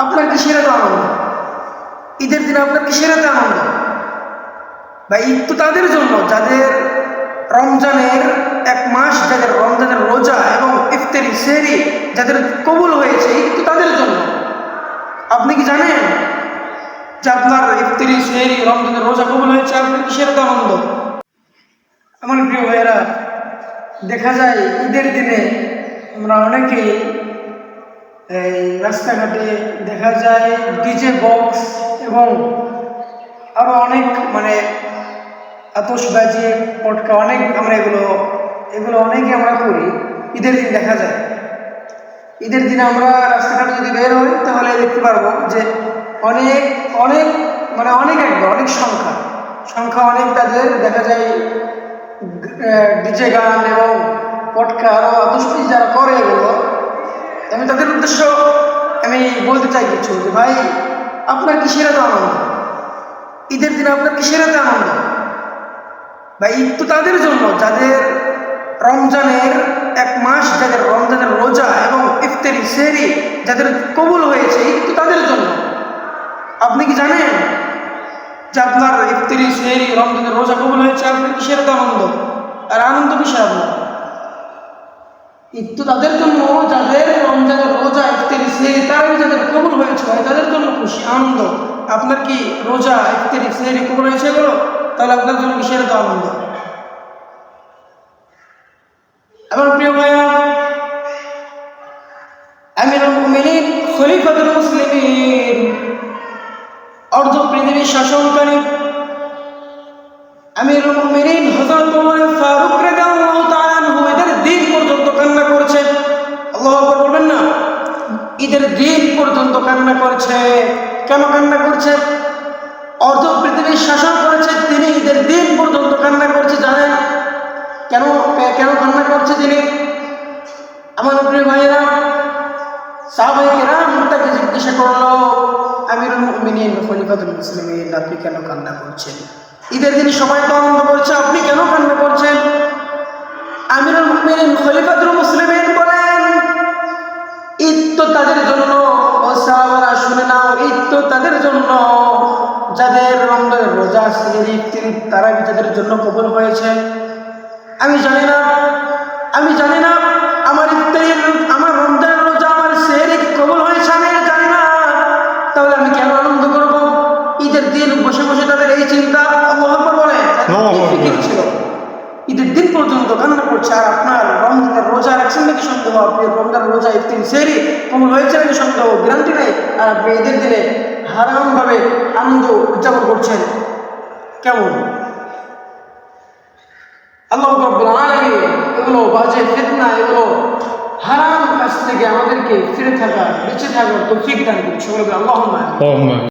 আপনার কিসের এত আনন্দ? ঈদের দিনে আপনার কিসের এত আনন্দ? বা ঈদ তো তাদের জন্য যাদের রমজানের এক মাস, যাদের রমজানের রোজা এবং ইফতারি সেহরি যাদের কবুল হয়েছে, ঈদ তো তাদের জন্য। আপনি কি জানেন যে আপনার ইফতারি সেহরি রমজানের রোজা কবুল হয়েছে? আপনার কিসের এত আনন্দ? আমার প্রিয় ভাইয়েরা, দেখা যায় ঈদের দিনে আমরা অনেকেই এই রাস্তাঘাটে দেখা যায় ডিজে বক্স এবং আরও অনেক আতশবাজি, পটকা, অনেক আমরা এগুলো অনেকে আমরা করি। ঈদের দিন দেখা যায়, ঈদের দিনে আমরা রাস্তাঘাটে যদি বের হই তাহলে দেখতে পারবো যে অনেক অনেক অনেক সংখ্যা অনেক তাদের দেখা যায় ডিজে গান এবং পটকা আরও আতশবাজি যারা করে এগুলো। আমি তাদের উদ্দেশ্য আমি বলতে চাই কিছু, যে ভাই, আপনার কিসের এত আনন্দ? ঈদের দিনে আপনার কিসের এত আনন্দ? বা ঈদ তো তাদের জন্য যাদের রমজানের এক মাস, যাদের রমজানের রোজা এবং ইফতারি সেহরি যাদের কবুল হয়েছে, ঈদ তো তাদের জন্য। আপনি কি জানেন যে আপনার ইফতারি সেহরি রমজানের রোজা কবুল হয়েছে? আপনার কিসের এত আনন্দ? আর আনন্দ কিসের আপনার? ঈদ তো তাদের জন্য যাদের রমজানের রোজা ইফতারি সেহরি তারাই যাদের কবুল হয়েছে, তাদের জন্য খুশি আনন্দ। আপনার কি রোজা ইফতারি সেহরি কবুল হয়েছে এগুলো? তাহলে আপনার জন্য কিসের এত আনন্দ? আমার প্রিয় ভাইয়া, আমিরুল মুমিনিন খলিফাতুল মুসলিমিন অর্ধ পৃথিবীর শাসনকারী আমিরুল মুমিনিন হযরত ওমর ফারুক রাদিয়াল্লাহু তাআলা আনহু ঈদের দিন পর্যন্ত কান্না করেছে। আল্লাহু আকবার বলবেন না? ঈদের দিন পর্যন্ত কান্না করছে। কেন কান্না করছে? অর্ধ পৃথিবীর শাসন করেছে তিনি, ঈদের দিন পর্যন্ত কান্না করছে। জানেন কেন কেন কান্না করছে তিনি? আমার প্রিয় ভাইয়েরা, সাহাবায়ে কেরাম তাকে জিজ্ঞাসা করলো, আমিরুল মুমিনিন খলিফাতুল মুসলিমিন, আপনি কেন কান্না করছেন? ঈদের দিন সবাই তো আনন্দ করছে, আপনি কেন কান্না করছেন? আমিরুল মুমিনিন খলিফাতুল মুসলিমিন বলেন, ঈদ তো তাদের জন্য, ও সাহাবারা শুনে নাও, ঈদ তো তাদের জন্য যাদের রমজানের রোজা সেহরি ইফতারি তারাবি যাদের জন্য কবুল হয়েছে। আমি জানি না আমার ইফতারি, আমার রমজানের রোজা, আমার সেহরি কবুল হয়েছে, আমি জানি না। তাহলে আমি কেন আনন্দ করব? ঈদের দিন বসে বসে তাদের এই চিন্তা, আল্লাহু আকবার বলে, ফিকির ছিল। ঈদের দিন পর্যন্ত কান্না করছে, আর আপনার রমজানের রোজা রাখছেন নাকি সন্দেহ? আপনি রমজানের রোজা ইফতারি সেহরি কবুল হয়েছে নাকি সন্দেহ, গ্যারান্টি নেই। আর আপনি ঈদের দিনে হারামভাবে আনন্দ উদযাপন করছেন, কেমন? আল্লাহ রাব্বুল আলামিন এগুলো বাজে ফিতনা, এগুলো হারাম কাজ থেকে আমাদেরকে বেঁচে থাকার তৌফিক দান করুন। সকলে আল্লাহুম্মা আমিন।